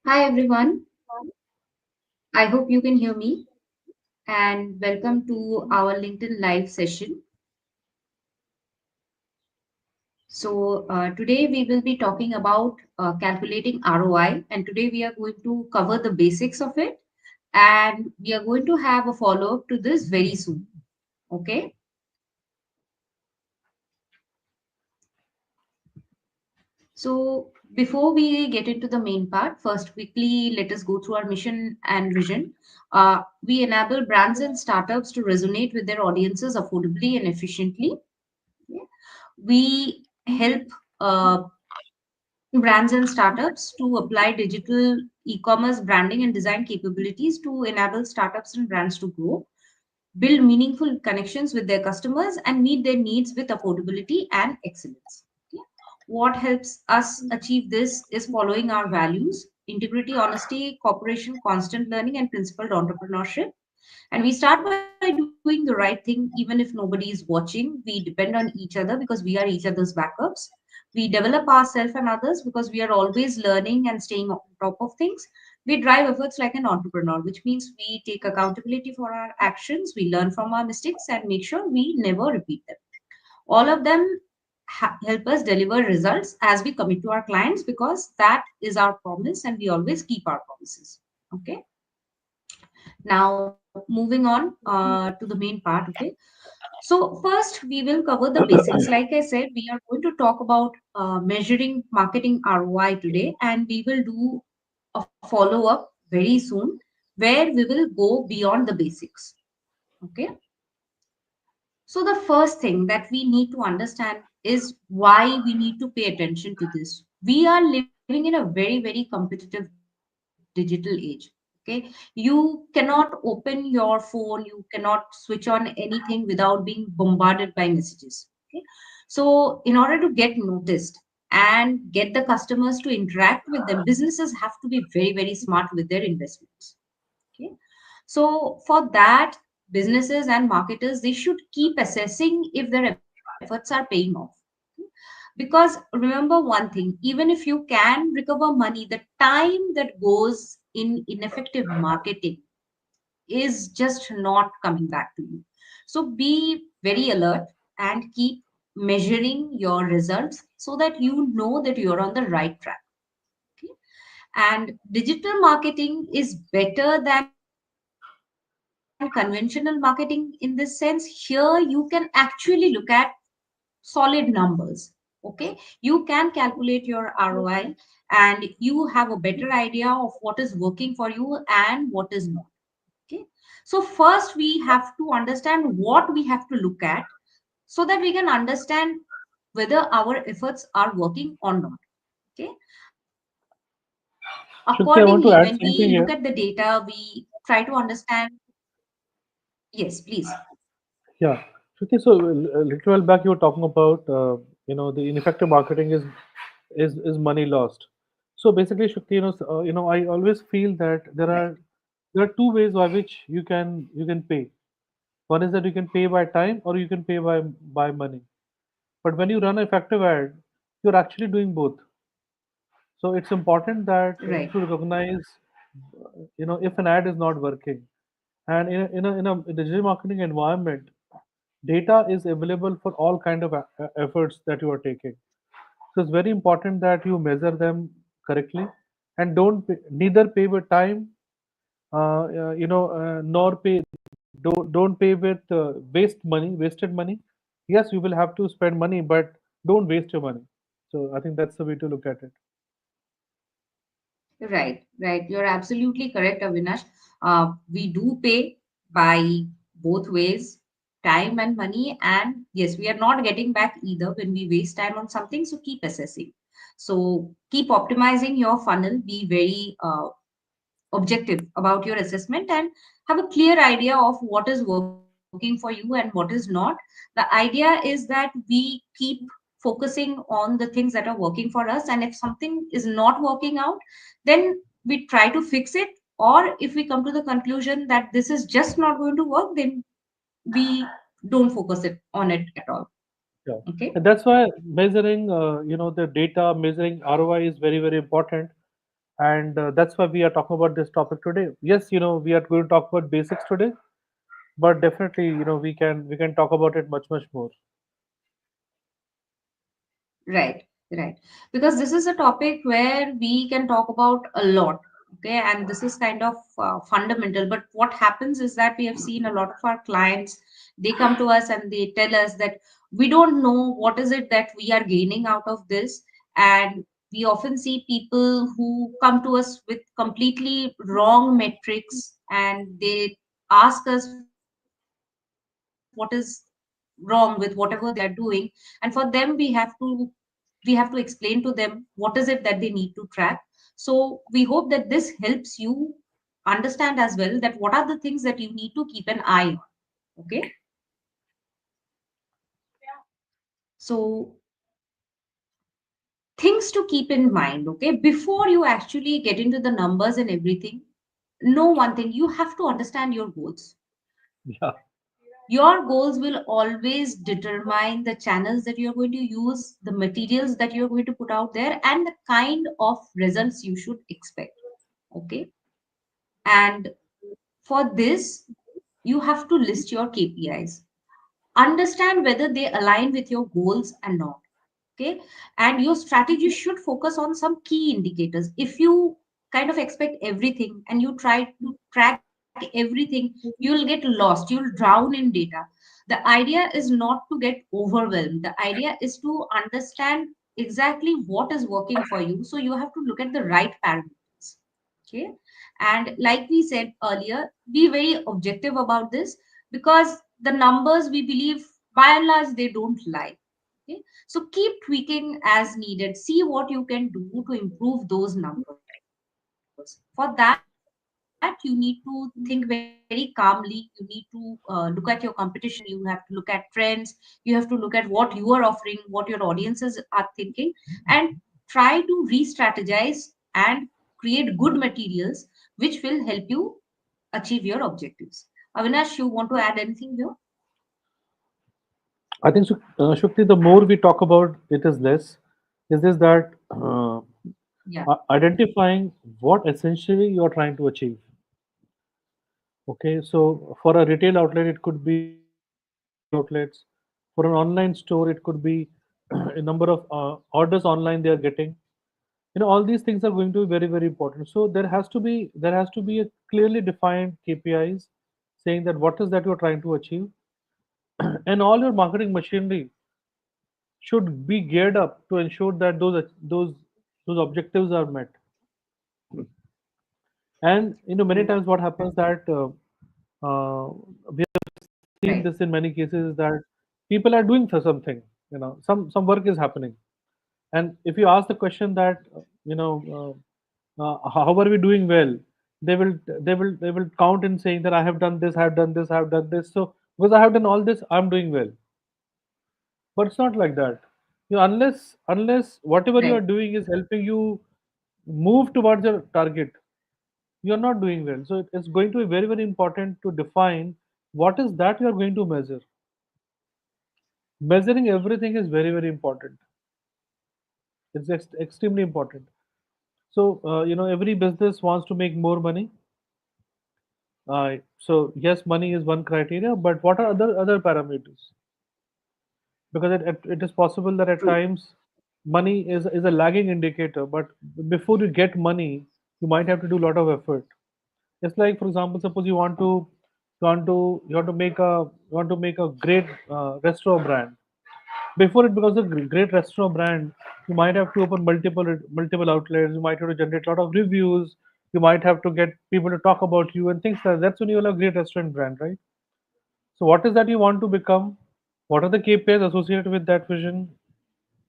Hi everyone, I hope you can hear me and welcome to our LinkedIn live session. Today we will be talking about calculating ROI, and today we are going to cover the basics of it, and we are going to have a follow up to this very soon. Okay, so before we get into the main part, first quickly let us go through our mission and vision. We enable brands and startups to resonate with their audiences affordably and efficiently. Yeah. We help brands and startups to apply digital e-commerce branding and design capabilities to enable startups and brands to grow, build meaningful connections with their customers, and meet their needs with affordability and excellence. Okay. What helps us achieve this is following our values: integrity, honesty, cooperation, constant learning, and principled entrepreneurship. And we start by doing the right thing even if nobody is watching. We depend on each other because we are each other's backups. We develop ourselves and others because we are always learning and staying on top of things. We drive efforts like an entrepreneur, which means we take accountability for our actions, we learn from our mistakes, and make sure we never repeat them. All of them help us deliver results as we commit to our clients, because that is our promise and we always keep our promises. Okay. Now, moving on to the main part. Okay. So, first, we will cover the basics. Like I said, we are going to talk about measuring marketing ROI today, and we will do a follow up very soon where we will go beyond the basics. Okay. So, the first thing that we need to understand is why we need to pay attention to this. We are living in a very competitive digital age. Okay. You cannot open your phone, you cannot switch on anything without being bombarded by messages. Okay. So, in order to get noticed and get the customers to interact with them, businesses have to be very smart with their investments. Okay. So for that, businesses and marketers, they should keep assessing if their efforts are paying off. Because remember one thing, even if you can recover money, the time that goes in ineffective marketing is just not coming back to you. So be very alert and keep measuring your results so that you know that you're on the right track. Okay. And digital marketing is better than conventional marketing in this sense. Here you can actually look at solid numbers. Okay. You can calculate your ROI and you have a better idea of what is working for you and what is not. Okay. So first we have to understand what we have to look at so that we can understand whether our efforts are working or not. Okay. Accordingly, when Shruti, I we want to look add at the something here. data, we try to understand. Yes, please. Yeah, Shruti, so a little while back you were talking about the ineffective marketing is money lost. So basically, Shruti, I always feel that Right. there are two ways by which you can pay. One is that you can pay by time or you can pay by money. But when you run an effective ad, you're actually doing both. So it's important that Right. to recognize, if an ad is not working. And in a digital marketing environment, data is available for all kind of efforts that you are taking. So it's very important that you measure them correctly and neither pay with time, nor don't pay with wasted money. Yes, you will have to spend money, but don't waste your money. So I think that's the way to look at it. Right. You're absolutely correct, Avinash. We do pay by both ways, time and money. And yes, we are not getting back either when we waste time on something. So keep assessing. So keep optimizing your funnel. Be very objective about your assessment and have a clear idea of what is working for you and what is not. The idea is that we keep focusing on the things that are working for us, and if something is not working out, then we try to fix it. Or if we come to the conclusion that this is just not going to work, then we don't focus it on it at all. Yeah, Okay. and that's why measuring, the data, measuring ROI is very important. and that's why we are talking about this topic today. Yes, we are going to talk about basics today, but definitely, we can talk about it much more. Right, right. Because this is a topic where we can talk about a lot. Okay. And this is kind of fundamental. But what happens is that we have seen a lot of our clients, they come to us and they tell us that we don't know what is it that we are gaining out of this. And we often see people who come to us with completely wrong metrics, and they ask us what is wrong with whatever they are doing. And for them, we have to explain to them what is it that they need to track. So we hope that this helps you understand as well that what are the things that you need to keep an eye on. Okay. So things to keep in mind. Okay, before you actually get into the numbers and everything, know one thing: you have to understand your goals. Yeah, Your goals will always determine the channels that you're going to use, the materials that you're going to put out there, and the kind of results you should expect. Okay. And for this, you have to list your KPIs, understand whether they align with your goals and not. Okay. And your strategy should focus on some key indicators. If you kind of expect everything and you try to track everything, you'll get lost, you'll drown in data. The idea is not to get overwhelmed. The idea is to understand exactly what is working for you. So you have to look at the right parameters. Okay. And like we said earlier, be very objective about this, because the numbers, we believe, by and large, they don't lie. Okay. So keep tweaking as needed. See what you can do to improve those numbers. For that, you need to think very calmly. You need to look at your competition. You have to look at trends. You have to look at what you are offering, what your audiences are thinking, and try to re-strategize and create good materials which will help you achieve your objectives. Avinash, you want to add anything here? I think, Shukti, the more we talk about it is less. Is this that Yeah. identifying what essentially you are trying to achieve? Okay, so for a retail outlet, it could be a number of physical outlets. For an online store, it could be a number of orders online they are getting. All these things are going to be very important. So there has to be a clearly defined KPIs saying that what is that you're trying to achieve, and all your marketing machinery should be geared up to ensure that those objectives are met. And many True. times what happens that we have seen Right. this in many cases, that people are doing for something, some work is happening, and if you ask the question that how are we doing well, they will count in saying that I have done this, I have done this, I have done this. So because I have done all this, I'm doing well. But it's not like that. Unless whatever you are Right. doing is helping you move towards your target, you're not doing well. So it's going to be very important to define what is that you're going to measure. Measuring everything is very important. It's extremely important. So every business wants to make more money. So yes, money is one criteria, but what are other parameters? Because it is possible that at True. times money is a lagging indicator, but before you get money, you might have to do a lot of effort. It's like, for example, suppose you want to make a great restaurant brand. Before it becomes a great restaurant brand, you might have to open multiple outlets. You might have to generate a lot of reviews. You might have to get people to talk about you and things like that. That's when you will have a great restaurant brand, right? So what is that you want to become? What are the KPIs associated with that vision?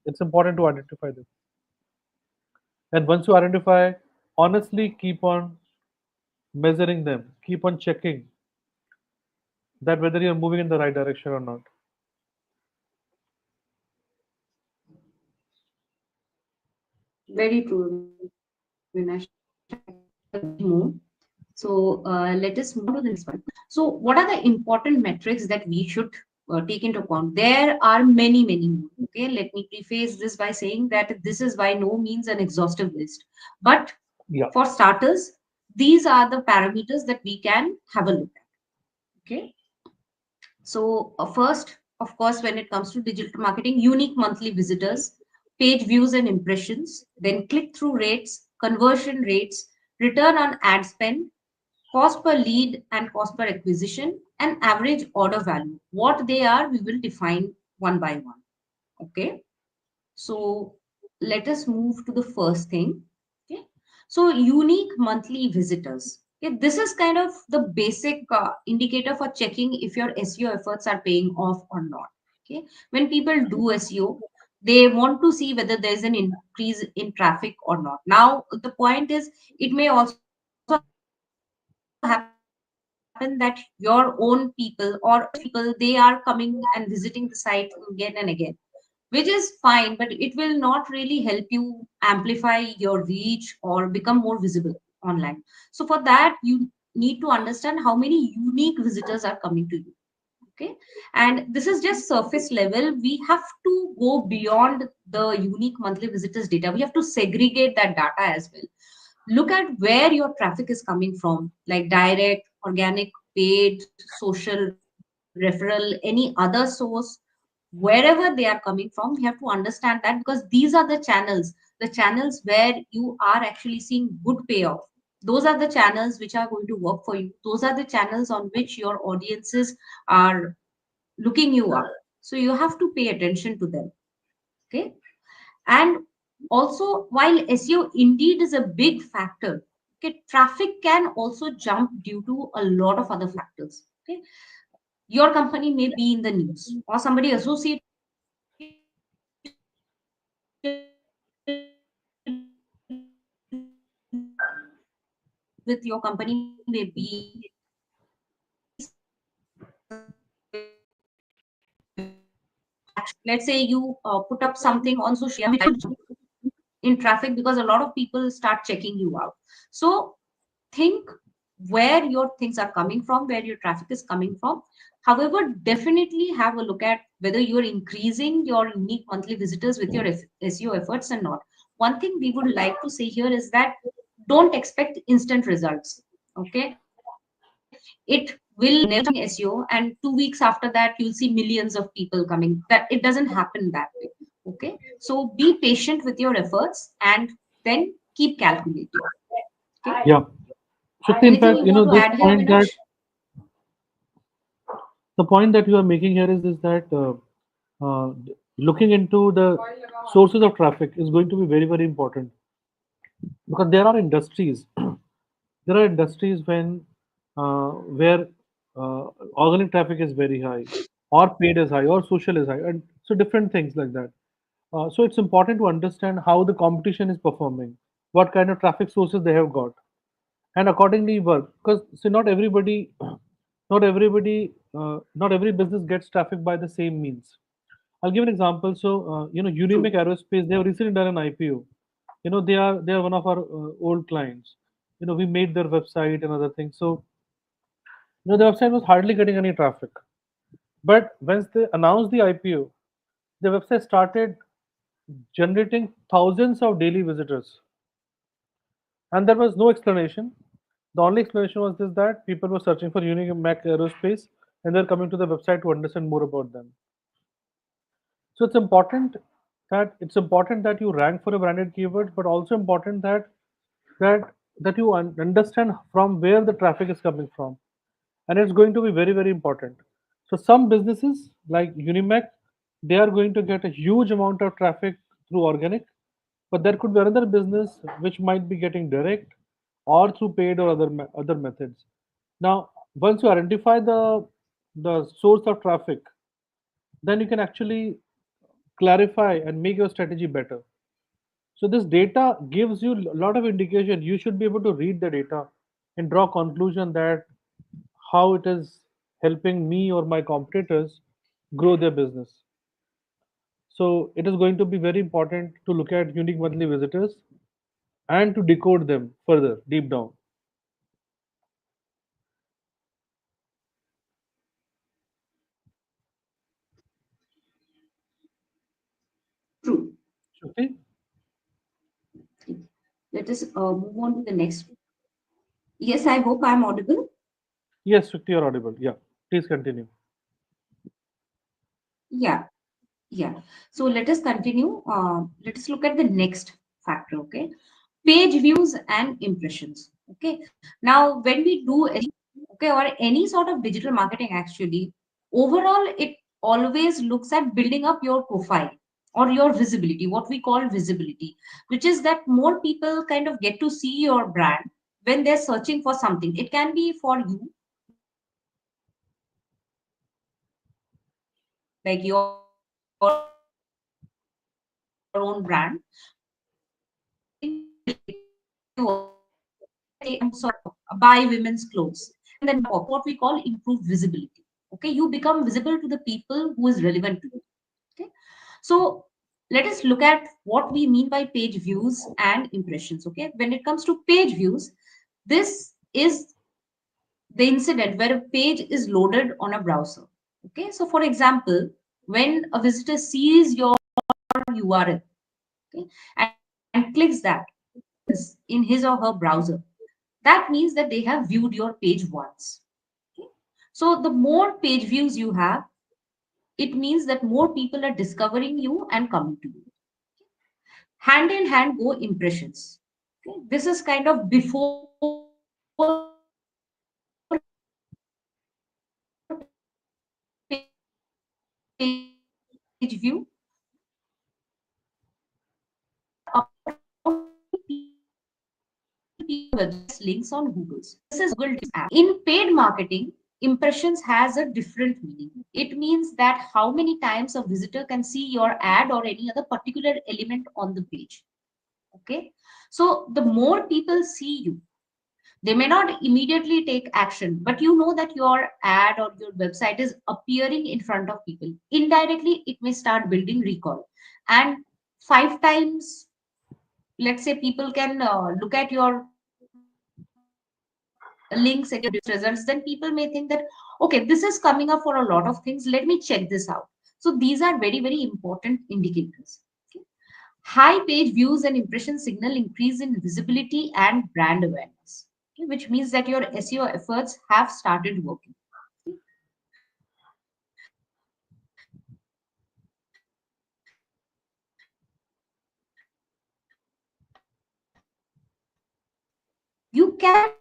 It's important to identify them. And once you identify, honestly keep on measuring them, keep on checking that whether you're moving in the right direction or not. Very true, Avinash. I couldn't agree more. So let us move on to the next one. So, what are the important metrics that we should take into account? There are many more. Okay, let me preface this by saying that this is by no means an exhaustive list, but Yeah. For starters, these are the parameters that we can have a look at. Okay. So, first, of course, when it comes to digital marketing, unique monthly visitors, page views and impressions, then click through rates, conversion rates, return on ad spend, cost per lead and cost per acquisition, and average order value. What they are, we will define one by one. Okay. So let us move to the first thing. Okay. So unique monthly visitors. Okay. This is kind of the basic indicator for checking if your SEO efforts are paying off or not. Okay. When people do SEO, they want to see whether there's an increase in traffic or not. Now, the point is, it may also happen that your own people or people, they are coming and visiting the site again and again, which is fine, but it will not really help you amplify your reach or become more visible online. So for that, you need to understand how many unique visitors are coming to you. Okay. And this is just surface level. We have to go beyond the unique monthly visitors data. We have to segregate that data as well. Look at where your traffic is coming from, like direct, organic, paid, social, referral, any other source. Wherever they are coming from, we have to understand that, because these are the channels where you are actually seeing good payoff. Those are the channels which are going to work for you. Those are the channels on which your audiences are looking you up. So you have to pay attention to them. Okay. And also, while SEO indeed is a big factor, okay, traffic can also jump due to a lot of other factors. Okay. Your company may be in the news, or somebody associated with your company may be in the news. Or somebody associated with your company may be searching for your product or service. Okay. So be patient with your efforts. And then keep calculating. Let's say you put up something on social media which could jump in traffic because a lot of people start checking you out. So think where your things are coming from, where your traffic is coming from. However, definitely have a look at whether you're increasing your unique monthly visitors with your SEO efforts or not. One thing we would like to say here is that don't expect instant results. Okay. It will never be SEO, and 2 weeks after that, you'll see millions of people coming. That it doesn't happen that way. Okay. So be patient with your efforts and then keep calculating. Okay. Yeah. Shakti, in Anything fact, you want to this add here, point that Avinash? the point that you are making here is that looking into the sources of traffic is going to be very, very important, because there are industries there are industries where organic traffic is very high, or paid is high, or social is high, and so different things like that. So it's important to understand how the competition is performing, what kind of traffic sources they have got, and accordingly work. Because see, not every business gets traffic by the same means. I'll give an example. So, Unimake True. Aerospace, they have recently done an IPO. They are one of our old clients. We made their website and other things. So, the website was hardly getting any traffic. But once they announced the IPO, the website started generating thousands of daily visitors, and there was no explanation. The only explanation was this, that people were searching for Unimake Aerospace, and they're coming to the website to understand more about them. So it's important that you rank for a branded keyword, but also important that that you understand from where the traffic is coming from, and it's going to be very, very important. So some businesses like Unimac, they are going to get a huge amount of traffic through organic, but there could be another business which might be getting direct or through paid or other methods. Now, once you identify the source of traffic, then you can actually clarify and make your strategy better. So this data gives you a lot of indication. You should be able to read the data and draw conclusion that how it is helping me or my competitors grow their business. So it is going to be very important to look at unique monthly visitors and to decode them further deep down. True. Okay. Let us move on to the next. Yes, I hope I'm audible. Yes, Shruti, you're audible. Yeah, please continue. Yeah, yeah. So let us continue. Let us look at the next factor. Okay, page views and impressions. Okay, now when we do okay, or any sort of digital marketing, actually, overall it always looks at building up your profile or your visibility, what we call visibility, which is that more people kind of get to see your brand when they're searching for something. It can be for you, like your own brand, or it can be for like your something related to you also. Let's say I'm sort of buy women's clothes, and then pop what we call improved visibility. Okay, you become visible to the people who is relevant to you. Okay, so let us look at what we mean by page views and impressions. Okay, when it comes to page views, this is the incident where a page is loaded on a browser. Okay, so for example, when a visitor sees your URL, okay, and clicks that, opens in his or her browser, that means that they have viewed your page once. Okay? So the more page views you have, it means that more people are discovering you and coming to you. Hand in hand go impressions. Okay? This is kind of before page view. Okay? So links on Google's. This is Google app. In paid marketing, impressions has a different meaning. It means that how many times a visitor can see your ad or any other particular element on the page. Okay. So the more people see you, they may not immediately take action, but you know that your ad or your website is appearing in front of people. Indirectly, it may start building recall. And 5 times, let's say, people can look at your links and your results, then people may think that, okay, this is coming up for a lot of things, let me check this out. So these are very, very important indicators. Okay. High page views and impression signal increase in visibility and brand awareness, okay, which means that your SEO efforts have started working. Okay. You can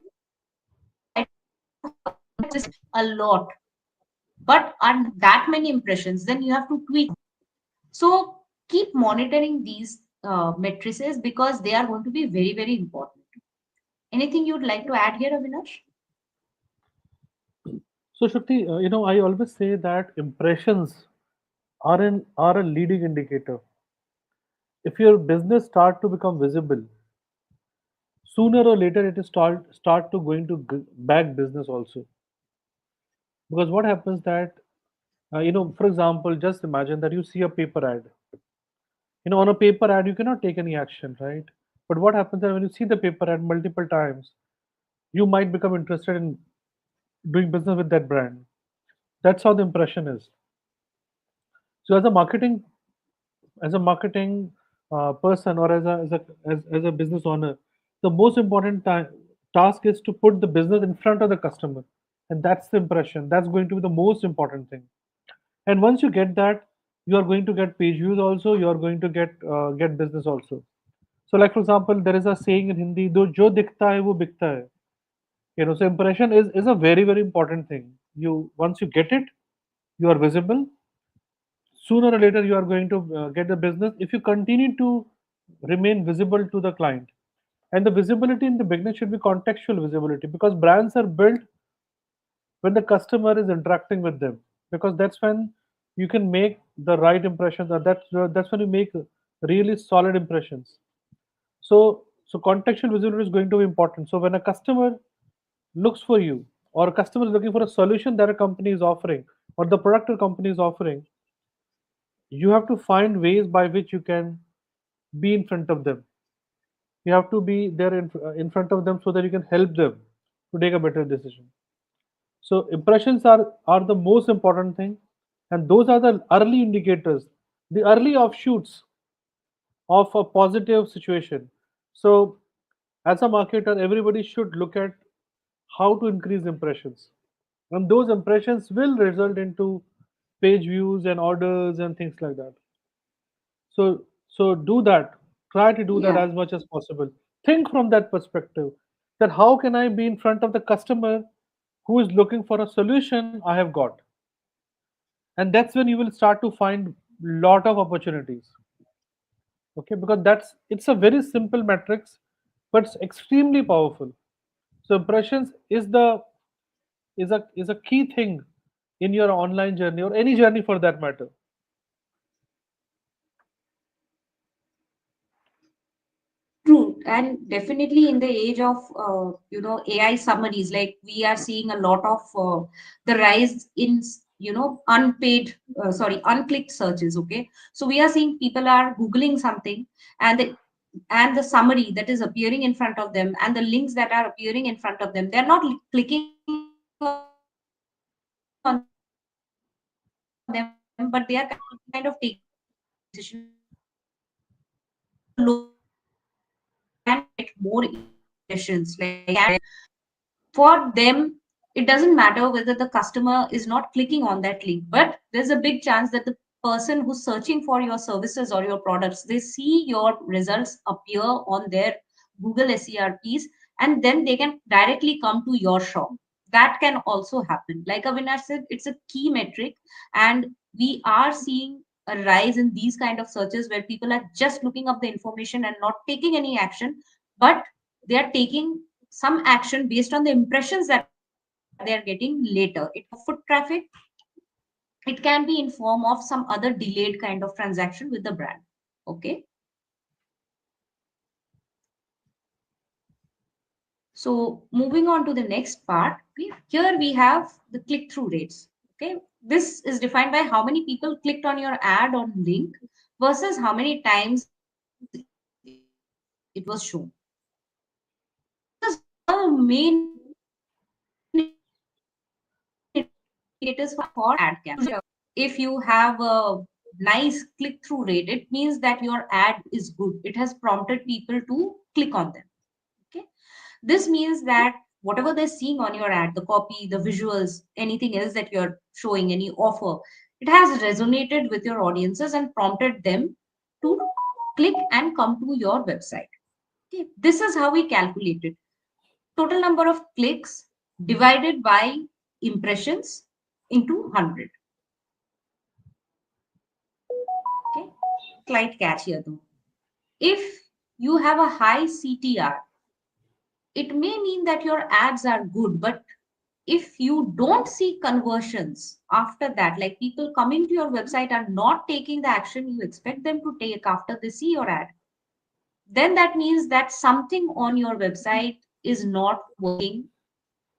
identify a lot, but on that many impressions, then you have to tweak. So keep monitoring these matrices because they are going to be very, very important. Anything you'd like to add here, Avinash? So, Shruti, I always say that impressions are a leading indicator. If your business start to become visible, sooner or later it is start to going to back business also. Because what happens that for example, just imagine that you see a paper ad. On a paper ad you cannot take any action, right? But what happens that when you see the paper ad multiple times, you might become interested in doing business with that brand. That's how the impression is. So as a marketing person, or as a business owner, the most important task is to put the business in front of the customer, and that's the impression. That's going to be the most important thing. And once you get that, you are going to get page views also. You are going to get business also. So, like for example, there is a saying in Hindi, "Do jo dikhta hai wo bikta hai." So impression is a very, very important thing. You Once you get it, you are visible. Sooner or later you are going to get the business if you continue to remain visible to the client. And the visibility in the beginning should be contextual visibility, because brands are built when the customer is interacting with them, because that's when you can make the right impressions, or that's when you make really solid impressions. So contextual visibility is going to be important. So when a customer looks for you, or a customer is looking for a solution that a company is offering, or the product a company is offering, you have to find ways by which you can be in front of them. You have to be there in front of them so that you can help them to take a better decision. So impressions are the most important thing, and those are the early indicators, the early offshoots of a positive situation. So As a marketer, everybody should look at how to increase impressions, and those impressions will result into page views and orders and things like that. So do that. Try to do that Yeah. as much as possible. Think from that perspective, that how can I be in front of the customer who is looking for a solution I have got, and that's when you will start to find lot of opportunities. Okay, because it's a very simple matrix, but it's extremely powerful. So impressions is a key thing in your online journey or any journey for that matter. True, and definitely in the age of AI summaries, like we are seeing a lot of the rise in unpaid sorry unclicked searches. Okay, so we are seeing people are googling something, and the summary that is appearing in front of them and the links that are appearing in front of them, they are not clicking on them, but they are kind of taking a look at them, and then they are taking a decision whether they want to click on them or not. For them, it doesn't matter whether the customer is not clicking on that link, but there's a big chance that the person who's searching for your services or your products, they see your results appear on their Google SERPs, and then they can directly come to your shop. That can also happen. Like Avinash said, it's a key metric, and we are seeing a rise in these kind of searches where people are just looking up the information and not taking any action, but they are taking some action based on the impressions that they are getting later. It can be in form of foot traffic, it can be in form of some other delayed kind of transaction with the brand. Okay. So moving on to the next part, here we have the click through rates. Okay. This is defined by how many people clicked on your ad or link versus how many times it was shown. This is one of the main indicators for ad campaigns. Okay. If you have a nice click-through rate, it means that your ad is good. It has prompted people to click on them. Okay. This means that whatever they're seeing on your ad, the copy, the visuals, anything else that you're showing, any offer, it has resonated with your audiences and prompted them to click and come to your website. Okay. This is how we calculate it. Total number of clicks divided by impressions into 100. Okay. Slight catch here though. If you have a high CTR, it may mean that your ads are good, but if you don't see conversions after that, like people coming to your website are not taking the action you expect them to take after they see your ad, then that means that something on your website is not working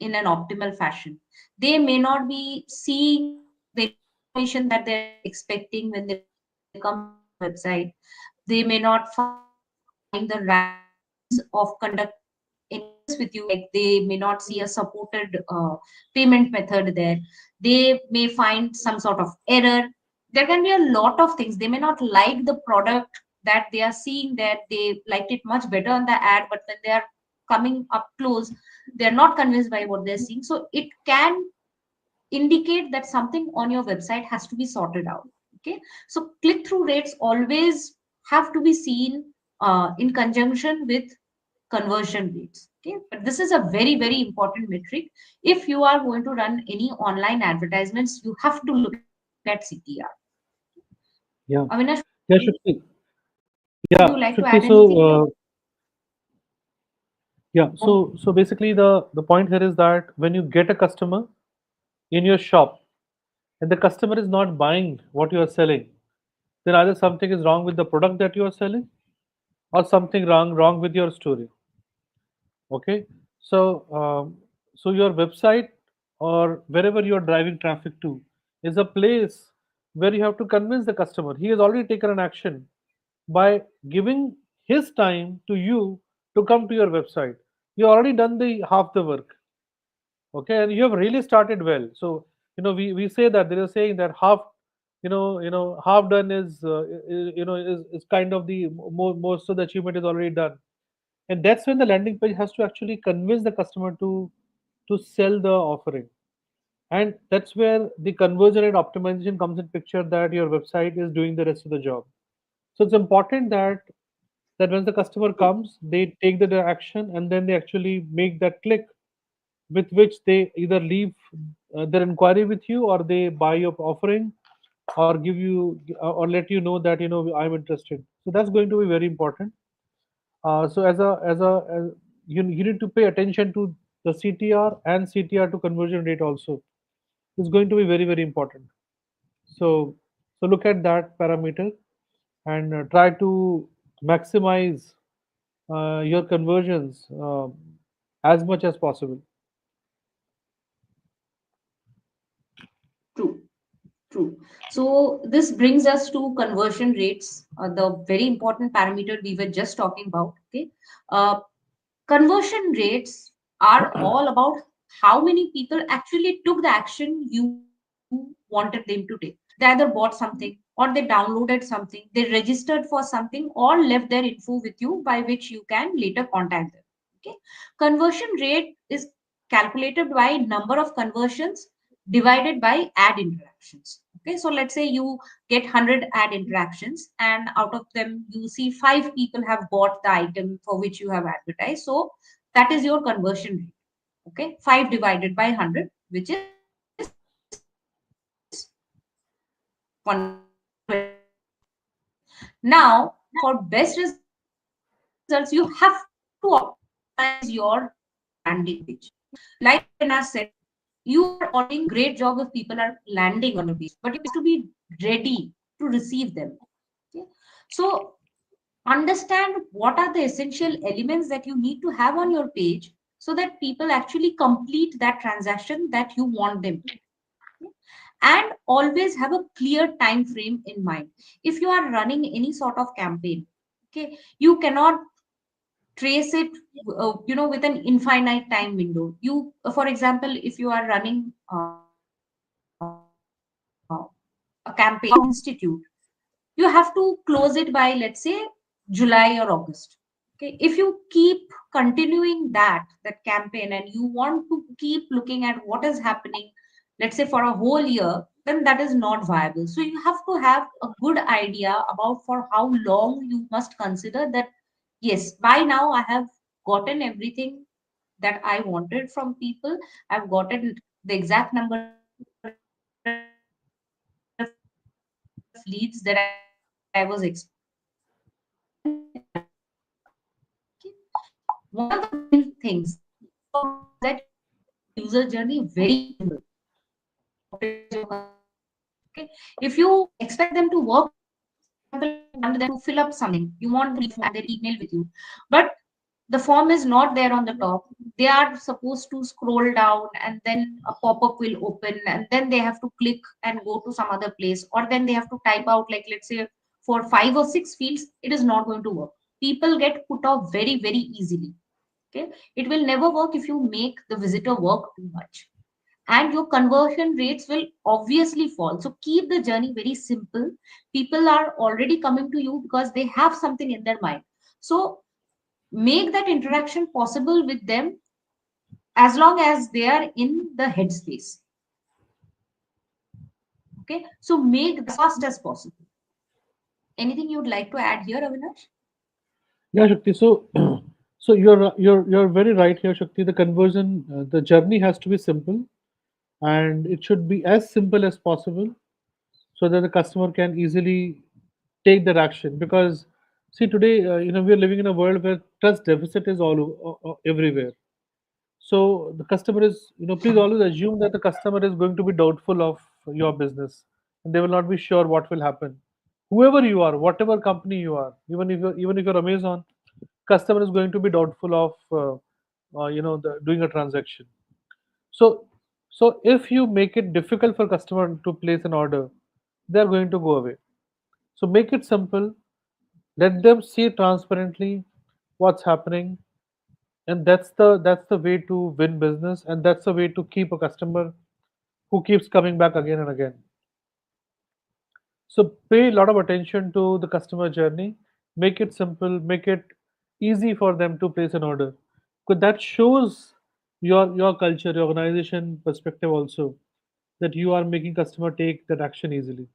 in an optimal fashion. They may not be seeing the information that they're expecting when they come to your website. They may not find the right means of conducting any business with you. Like they may not see a supported payment method there. They may find some sort of error. There can be a lot of things. They may not like the product that they are seeing there. They liked it much better on the ad, but when they are coming up close, they're not convinced by what they're seeing. So it can indicate that something on your website has to be sorted out. Okay. So click through rates always have to be seen in conjunction with conversion rates. Okay. But this is a very, very important metric. If you are going to run any online advertisements, you have to look at CTR. Avinash, Yeah, would you like to add yeah, anything here? yeah, Shruti. So basically, the point here is that when you get a customer in your shop and the customer is not buying what you are selling, then either something is wrong with the product that you are selling or something wrong with your story. Okay, so your website or wherever you are driving traffic to is a place where you have to convince the customer. He has already taken an action by giving his time to you to come to your website. You already done the half the work. Okay, and you have really started well. So we say that there is saying that half half done is is kind of the most of the achievement is already done. And that's when the landing page has to actually convince the customer to sell the offering. And that's where the conversion and optimization comes in picture, that your website is doing the rest of the job. So it's important that when the customer comes, they take the action, and then they actually make that click, with which they either leave their inquiry with you, or they buy your offering, or give you, or let you know that, I'm interested. So that's going to be very important. So as you need to pay attention to the CTR and CTR to conversion rate also. It's going to be very, very important. So look at that parameter, and try to maximize your conversions as much as possible. True. True. So this brings us to conversion rates, the very important parameter we were just talking about. Okay. Uh, Conversion rates are all about how many people actually took the action you wanted them to take. They either bought something, or they downloaded something, they registered for something, or left their info with you by which you can later contact them. Okay. Conversion rate is calculated by number of conversions divided by ad interactions. Okay. So let's say you get 100 ad interactions, and out of them you see 5 people have bought the item for which you have advertised. So that is your conversion rate. Okay. 5 divided by 100, which is 120. Now, for best results, you have to optimize your landing page. Like Avinash said, you are already doing a great job if people are landing on your page, but you have to be ready to receive them. Okay? So understand what are the essential elements that you need to have on your page so that people actually complete that transaction that you want them to. Okay? And always have a clear time frame in mind. If you are running any sort of campaign, okay, you cannot trace it with an infinite time window. You for example, if you are running a campaign institute, you have to close it by, let's say, July or August. Okay, if you keep continuing that campaign and you want to keep looking at what is happening, let's say for a whole year, then that is not viable. So you have to have a good idea about for how long you must consider that. Yes, by now I have gotten everything that I wanted from people. I've gotten the exact number of leads that I was expecting, and now I have to convert them into actual customers. And that is when you can start selling them. Okay. One of the main things that you need to work on is that you need to make the user journey very simple. What is your customer? Okay. If you expect them to work with you, for example, if you want them to fill up something, you want them to fill a form and then email with you, but the form is not there on the top. They are supposed to scroll down, and then a pop-up will open, and then they have to click and go to some other place, or then they have to type out, like, let's say, for 5 or 6 fields. It is not going to work. People get put off very, very easily. Okay. It will never work if you make the visitor work too much, and your conversion rates will obviously fall. So keep the journey very simple. People are already coming to you because they have something in their mind. So make that interaction possible with them as long as they are in the headspace. Okay. So make that fast as possible. Anything you'd like to add here, Avinash? Yeah, Shakti. So, so you're very right here, Shakti. The conversion, the journey has to be simple, and it should be as simple as possible, so that the customer can easily take that action. Because see, today, we are living in a world where trust deficit is everywhere. So the customer is, please always assume that the customer is going to be doubtful of your business, and they will not be sure what will happen. Whoever you are, whatever company you are, even if you're Amazon, customer is going to be doubtful of doing a transaction. So if you make it difficult for customer to place an order, they are going to go away. So make it simple. Let them see transparently what's happening, and that's the way to win business, and that's the way to keep a customer who keeps coming back again and again. So pay a lot of attention to the customer journey. Make it simple, make it easy for them to place an order. Because that shows your culture, your organization perspective also, that you are making customer take that action easily.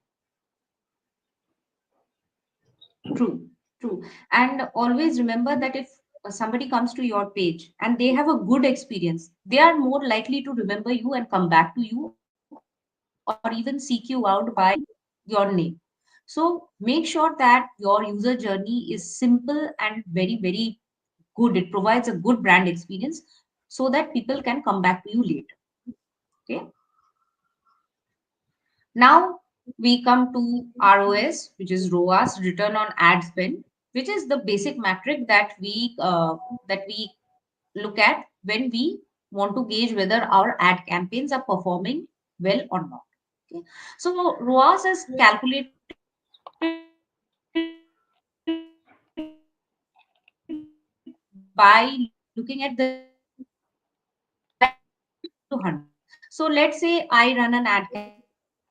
True, true. And always remember that if somebody comes to your page and they have a good experience, they are more likely to remember you and come back to you or even seek you out by your name. So make sure that your user journey is simple and very, very good. It provides a good brand experience so that people can come back to you later. Okay. Now we come to ROS, which is ROAS, return on ad spend, which is the basic metric that we look at when we want to gauge whether our ad campaigns are performing well or not. Okay. So ROAS is calculated by looking at the return on ad spend divided by 100. So let's say I run an ad campaign,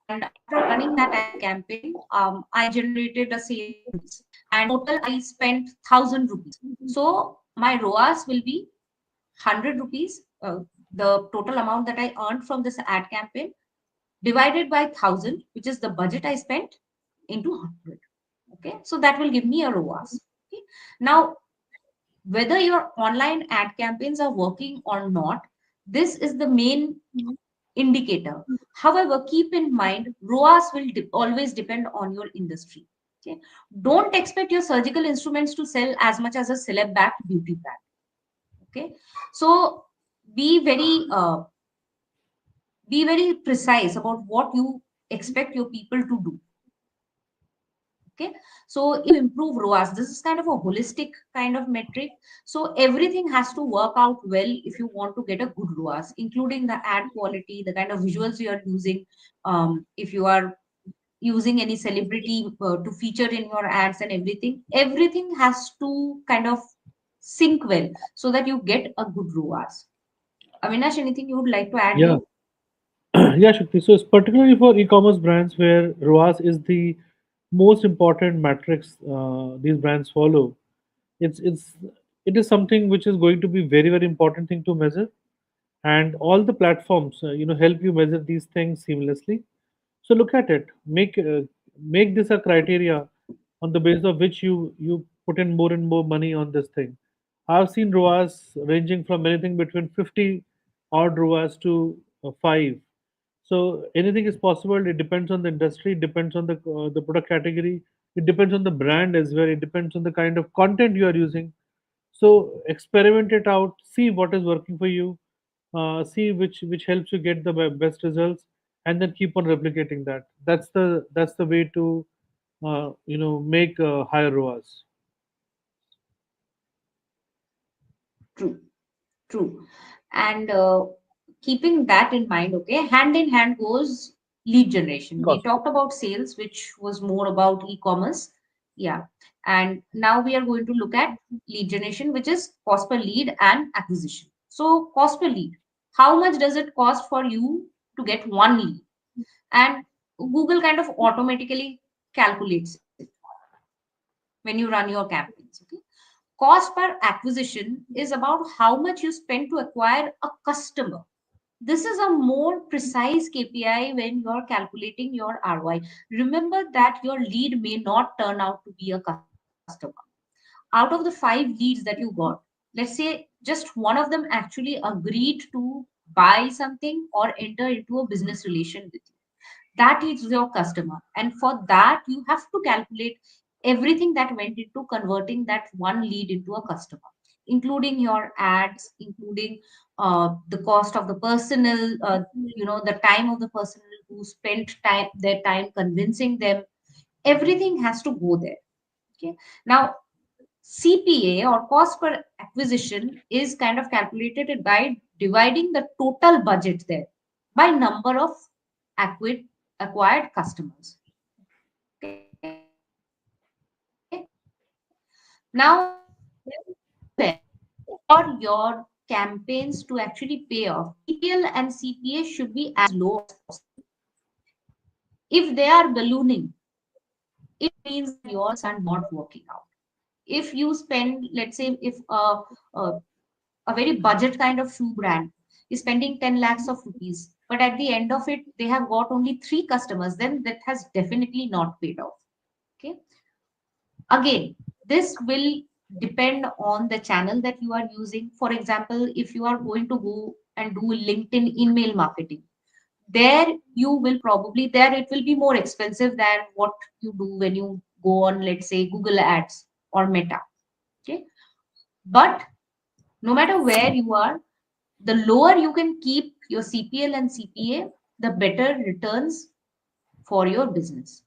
and after running that ad campaign, I generated a sale of 100 rupees, and total I spent 1,000 rupees. So my ROAS will be 100 rupees, the total amount that I earned from this ad campaign, divided by 1,000, which is the budget I spent, into 100. Okay, so that will give me a ROAS. Okay, now whether your online ad campaigns are working or not, this is the main indicator. However, keep in mind, ROAS will always depend on your industry. Okay, don't expect your surgical instruments to sell as much as a celeb-backed beauty brand. Okay, so be very uh, be very precise about what you expect your people to do. Okay, so if you want to improve ROAS, this is kind of a holistic kind of metric. So everything has to work out well if you want to get a good ROAS, including the ad quality, the kind of visuals you are using. If you are using any celebrity to feature in your ads and everything has to kind of sync well so that you get a good ROAS. Avinash, anything you would like to add Yeah, here? yeah, Shakti. So it's particularly for e-commerce brands where ROAS is the most important metrics these brands follow. It's it is something which is going to be very very important thing to measure, and all the platforms help you measure these things seamlessly. So look at it, make this a criteria on the basis of which you put in more and more money on this thing. I've seen ROAS ranging from anything between 50 odd ROAS to 5. So anything is possible. It depends on the industry, it depends on the product category, it depends on the brand as well, it depends on the kind of content you are using. So experiment it out, see what is working for you, see which helps you get the best results, and then keep on replicating that. That's the way to make higher ROAS. True. True. And keeping that in mind, okay, hand in hand goes lead generation. We Cost. talked about sales, which was more about e-commerce. Yeah. And now we are going to look at lead generation, which is cost per lead and acquisition. So, cost per lead, how much does it cost for you to get one lead? And Google kind of automatically calculates it when you run your campaigns. Okay, cost per acquisition is about how much you spend to acquire a customer. This is a more precise KPI when you're calculating your ROI. Remember that your lead may not turn out to be a customer. Out of the 5 leads that you got, let's say just one of them actually agreed to buy something or enter into a business relation with you. That is your customer, and for that you have to calculate everything that went into converting that one lead into a customer, including your ads, including the cost of the personnel, the time of the personnel who spent their time convincing them. Everything has to go there. Okay, now CPA, or cost per acquisition, is kind of calculated by dividing the total budget there by number of acquired acquired customers. Okay. Now, remember for your campaigns to actually pay off, TPL and CPA should be as low as possible. If they are ballooning, it means that yours are not working out. if you spend, let's say, if a, a very budget kind of shoe brand is spending 10 lakhs of rupees, but at the end of it, they have got only three customers, then that has definitely not paid off. Okay. Again, this will depend on the channel that you are using. For example, if you are going to go and do LinkedIn email marketing, there you will probably, there it will be more expensive than what you do when you go on, let's say, Google Ads or Meta. Okay. But no matter where you are, the lower you can keep your CPL and CPA, the better returns for your business.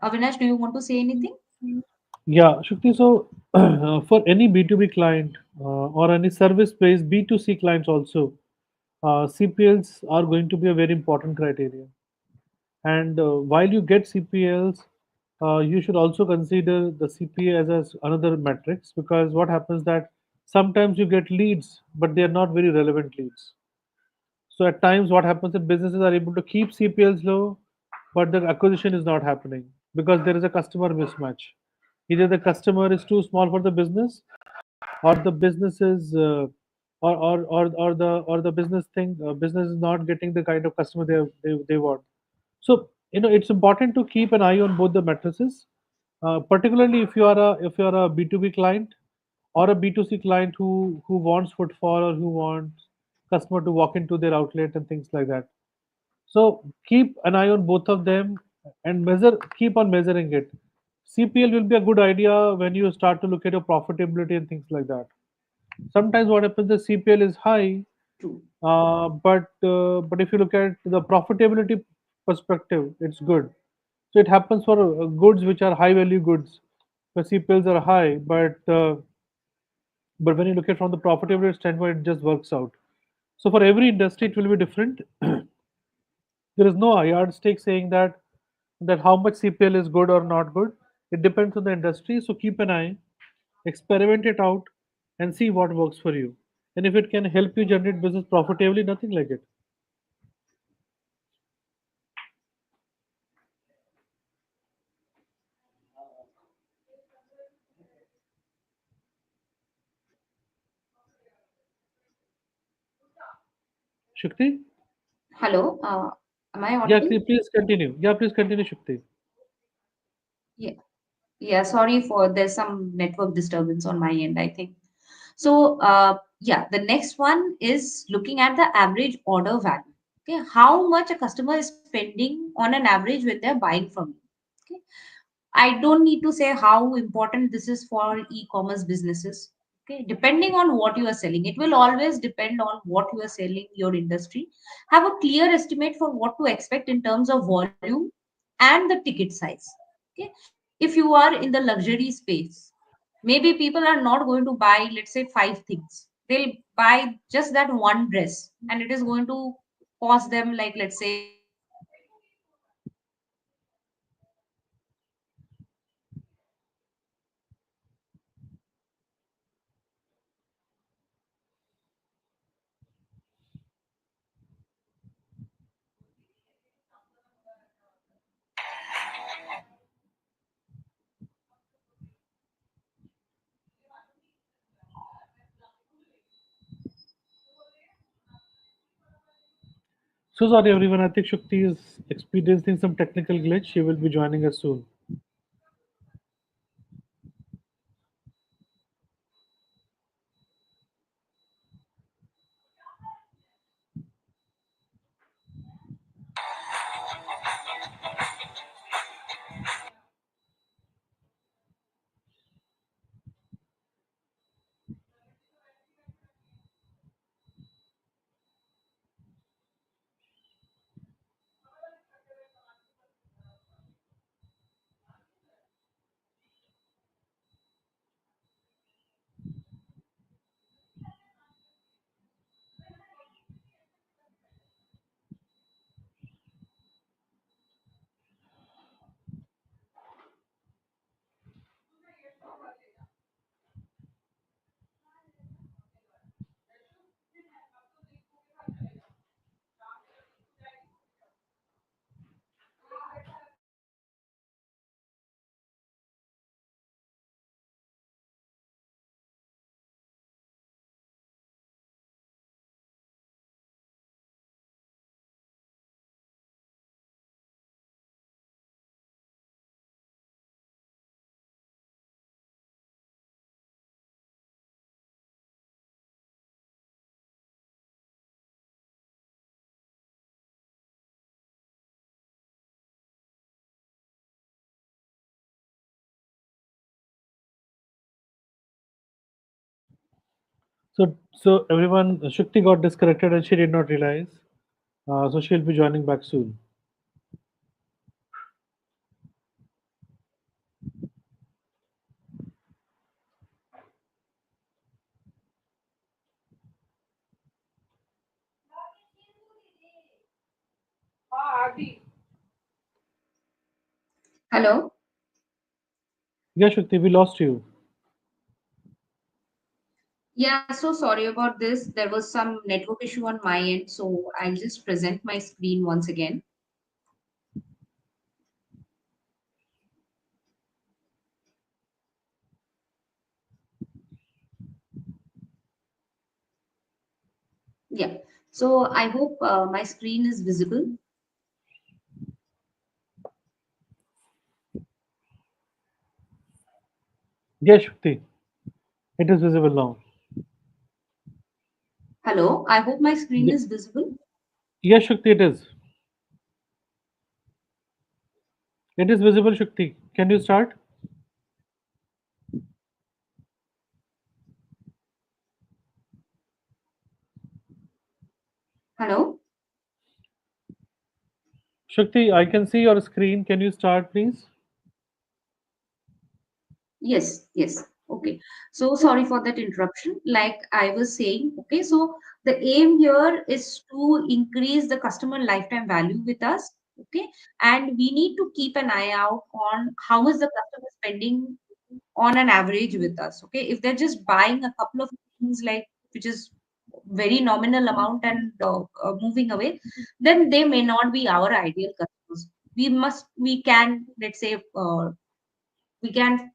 Avinash, do you want to say anything? Yeah, Shakti. So, for any B2B client or any service-based B2C clients also, CPLs are going to be a very important criteria. And while you get CPLs, you should also consider the CPA as another metrics, because what happens that sometimes you get leads, but they are not very relevant leads. So at times, what happens is businesses are able to keep CPLs low, but the acquisition is not happening because there is a customer mismatch. Either the customer is too small for the business, or the business is, or the business is not getting the kind of customer they want. So it's important to keep an eye on both the matrices, particularly if you are a B2B client or a B2C client who wants footfall or who wants customer to walk into their outlet and things like that. So keep an eye on both of them and keep on measuring it. CPL will be a good idea when you start to look at your profitability and things like that. Sometimes what happens is CPL is high, True. but if you look at the profitability perspective, it's good. So it happens for goods which are high value goods. The CPLs are high, but when you look at from the profitability standpoint, it just works out. So for every industry, it will be different. There is no yardstick saying that how much CPL is good or not good. It depends on the industry. So keep an eye, experiment it out, and see what works for you. And if it can help you generate business profitably, nothing like it. Shukti? Hello, am I Yeah, audible? please continue. Yeah, please continue, Shukti. Yeah. Yeah, sorry for there's some network disturbance on my end, I think. So, yeah, the next one is looking at the average order value. Okay, how much a customer is spending on an average when they're buying from you. Okay, I don't need to say how important this is for e-commerce businesses. Okay, depending on what you are selling, it will always depend on what you are selling, your industry. Have a clear estimate for what to expect in terms of volume and the ticket size. Okay, if you are in the luxury space, maybe people are not going to buy, let's say, five things. They'll buy just that one dress, and it is going to cost them, like, let's say, So sorry, everyone. I think Shukti is experiencing some technical glitch. She will be joining us soon. So everyone, Shukti got disconnected and she did not realize. So she'll be joining back soon. Hello. Yeah, Shukti, we lost you. Yeah, so sorry about this. There was some network issue on my end, so I'll just present my screen once again. Yeah. So I hope my screen is visible. Yeah, Shukti, it is visible now. Hello. I hope my screen Ye- is visible. Yeah, Shukti, it is. It is visible, Shukti. Can you start? Hello. Shukti, I can see your screen. Can you start, please? Yes, yes. Okay. So sorry for that interruption. Like I was saying, okay, so the aim here is to increase the customer lifetime value with us. Okay. And we need to keep an eye out on how much the customer spending on an average with us. Okay. If they're just buying a couple of things like which is very nominal amount and moving away, then they may not be our ideal customers. We can, let's say, we can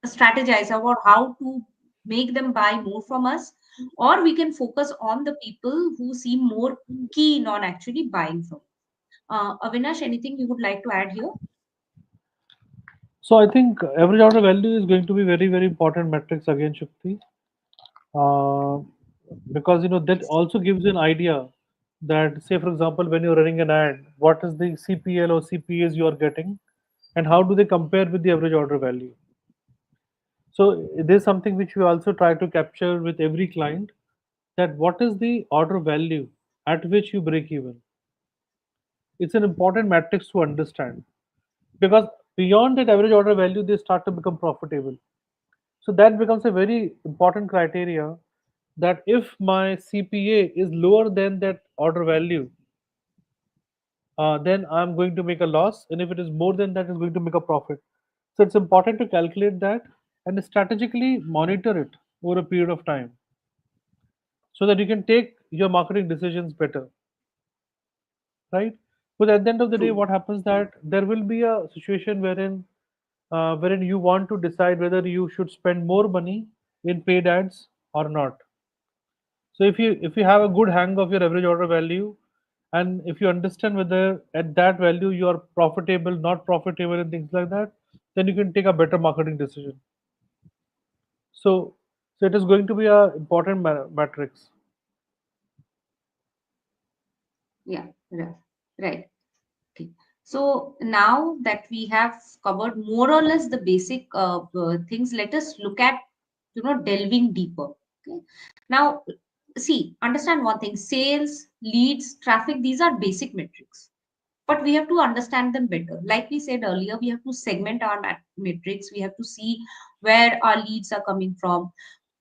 strategize about how to make them buy more from us, or we can focus on the people who seem more keen on actually buying from. Avinash, anything you would like to add here? So I think average order value is going to be very, very important metrics again, Shukti. Uh, because that also gives you an idea that, say for example, when you're running an ad, what is the CPL or CPAs you are getting, and how do they compare with the average order value. So there's something which we also try to capture with every client, that what is the order value at which you break even. It's an important matrix to understand, because beyond that average order value they start to become profitable. So that becomes a very important criteria, that if my CPA is lower than that order value, then I'm going to make a loss, and if it is more than that, it's going to make a profit. So it's important to calculate that and strategically monitor it over a period of time, so that you can take your marketing decisions better, right? But at the end of the day, True. what happens that there will be a situation wherein you want to decide whether you should spend more money in paid ads or not. So if you have a good hang of your average order value, and if you understand whether at that value you are profitable, not profitable, and things like that, then you can take a better marketing decision. So so it is going to be a important matrix. Yeah, right. Right. Okay. So now that we have covered more or less the basic things, let us look at, delving deeper. Okay. Now, see, understand one thing: sales, leads, traffic. These are basic metrics, but we have to understand them better. Like we said earlier, we have to segment our metrics. We have to see where our leads are coming from.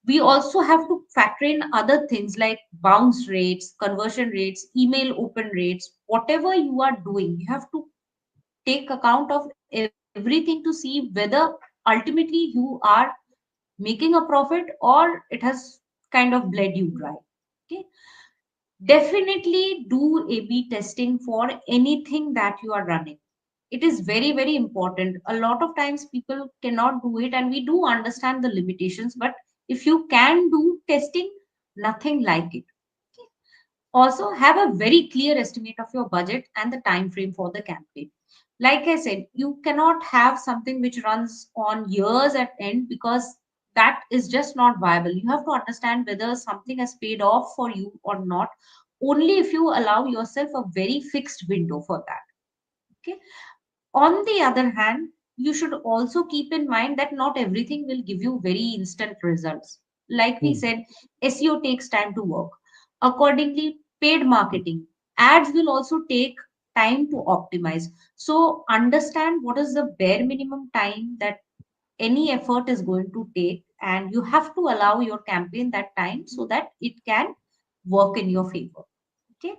We also have to factor in other things like bounce rates, conversion rates, email open rates. Whatever you are doing, you have to take account of everything to see whether ultimately you are making a profit or it has kind of bled you dry. Okay. Definitely do A B testing for anything that you are running. It is very, very important. A lot of times people cannot do it, and we do understand the limitations, but if you can do testing, nothing like it. Okay. Also, have a very clear estimate of your budget and the time frame for the campaign. Like I said, you cannot have something which runs on years at end, because that is just not viable. You have to understand whether something has paid off for you or not, only if you allow yourself a very fixed window for that. Okay. On the other hand, you should also keep in mind that not everything will give you very instant results. Like we Hmm. said, SEO takes time to work. Accordingly, paid marketing, ads will also take time to optimize. So understand what is the bare minimum time that any effort is going to take, and you have to allow your campaign that time so that it can work in your favor. Okay,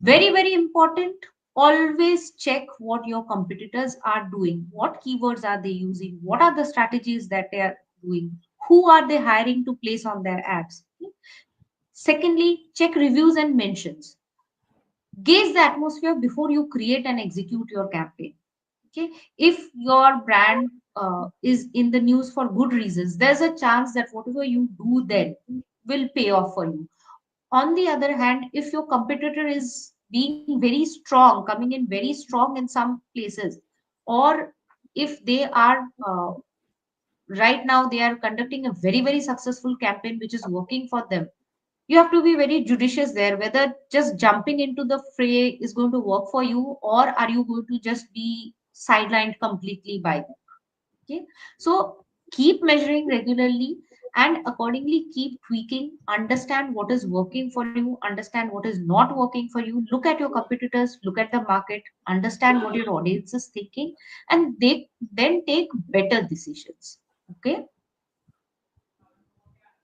very very important. Always check what your competitors are doing, what keywords are they using, what are the strategies that they are doing, who are they hiring to place on their ads. Okay? Secondly, check reviews and mentions. Gauge the atmosphere before you create and execute your campaign. Okay, if your brand is in the news for good reasons, there's a chance that whatever you do then will pay off for you. On the other hand, if your competitor is being very strong, coming in very strong in some places, or if they are right now they are conducting a very very successful campaign which is working for them, you have to be very judicious there whether just jumping into the fray is going to work for you, or are you going to just be sidelined completely by them. Okay, so keep measuring regularly and accordingly keep tweaking. Understand what is working for you, understand what is not working for you. Look at your competitors, look at the market, understand what your audience is thinking, and they then take better decisions. Okay,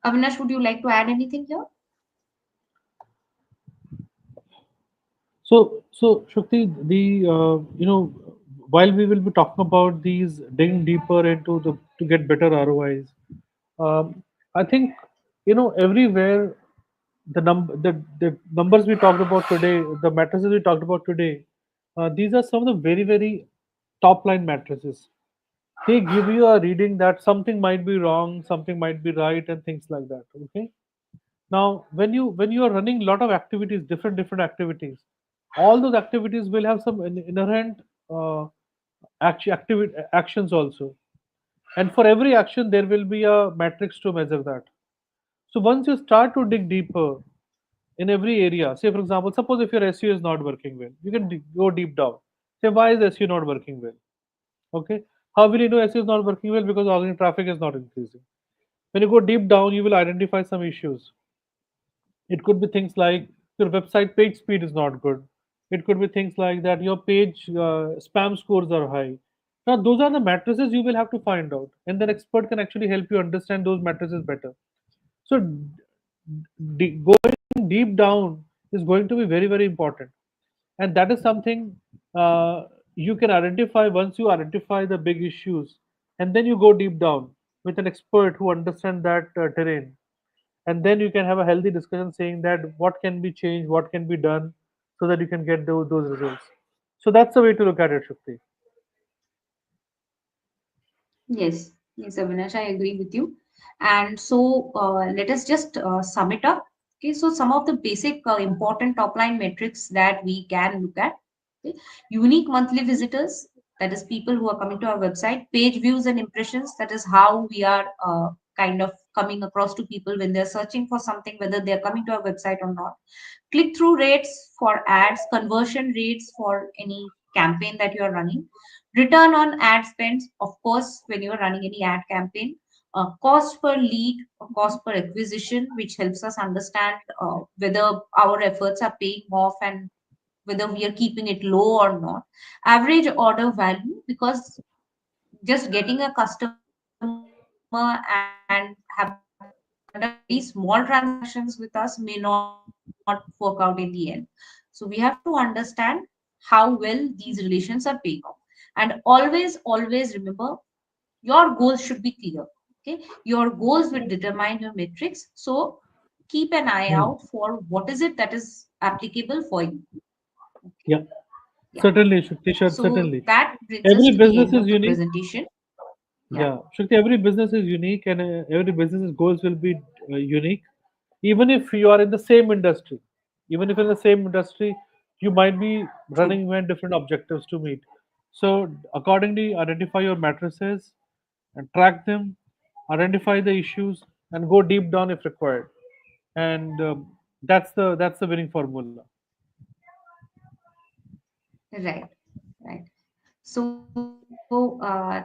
Avinash, would you like to add anything here? So Shakti, the while we will be talking about these digging deeper into the to get better ROIs, I think everywhere the numbers we talked about today, the matrices we talked about today, these are some of the very very top line matrices. They give you a reading that something might be wrong, something might be right, and things like that. Okay. Now, when you are running a lot of activities, different activities, all those activities will have some inherent actions also, and for every action there will be a matrix to measure that. So once you start to dig deeper in every area, say for example, suppose if your SEO is not working well, you can go deep down. Say why is SEO not working well? Okay, how will you know SEO is not working well? Because organic traffic is not increasing. When you go deep down, you will identify some issues. It could be things like your website page speed is not good. It could be things like that your page spam scores are high. Now, those are the matrices you will have to find out, and then expert can actually help you understand those matrices better. So, going deep down is going to be very, very important, and that is something you can identify once you identify the big issues, and then you go deep down with an expert who understands that terrain, and then you can have a healthy discussion saying that what can be changed, what can be done, so that you can get those results. So that's the way to look at it, Shakti. Yes, yes, Avinash, I agree with you. And so let us just sum it up. Okay, so some of the basic important top line metrics that we can look at. Okay. Unique monthly visitors, that is people who are coming to our website, page views and impressions, that is how we are kind of coming across to people when they're searching for something, whether they're coming to our website or not. Click through rates for ads, conversion rates for any campaign that you are running, return on ad spends, of course, when you are running any ad campaign, cost per lead or cost per acquisition, which helps us understand whether our efforts are paying off and whether we are keeping it low or not. Average order value, because just getting a customer and having them conduct very small transactions with us may not work out in the end. So we have to understand how well these relations are paying off. And always remember, your goals should be clear. Okay, your goals will determine your metrics. So keep an eye out for Hmm. what is it that is applicable for you. Okay, Yeah, yeah. certainly, Shakti, So certainly. that brings us to Every the end business of is the unique. presentation. Yeah. Yeah, Shakti, every business is unique, and every business's goals will be unique. Even if you are in the same industry, even if in the same industry, you might be True. running when different objectives to meet. So, accordingly, identify your matrices and track them, identify the issues, and go deep down if required. And that's the winning formula. Right. Right.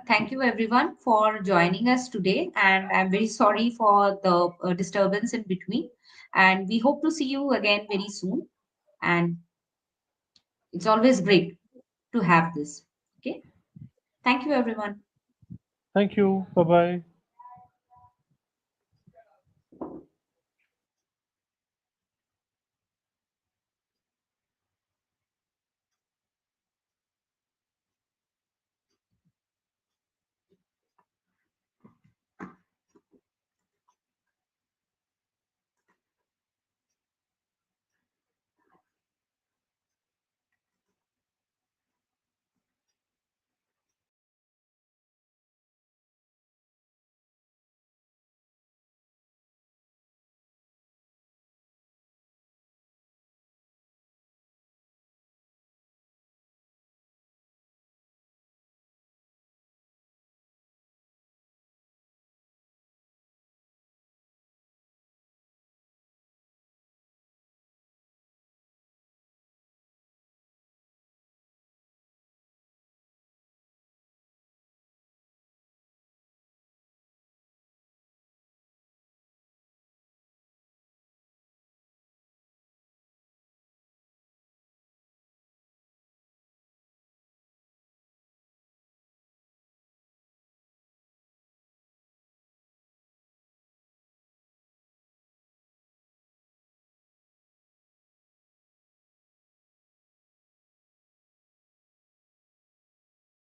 Thank you everyone for joining us today, and I'm very sorry for the disturbance in between. And we hope to see you again very soon. And it's always great to have this. Okay. Thank you, everyone. Thank you. Bye bye.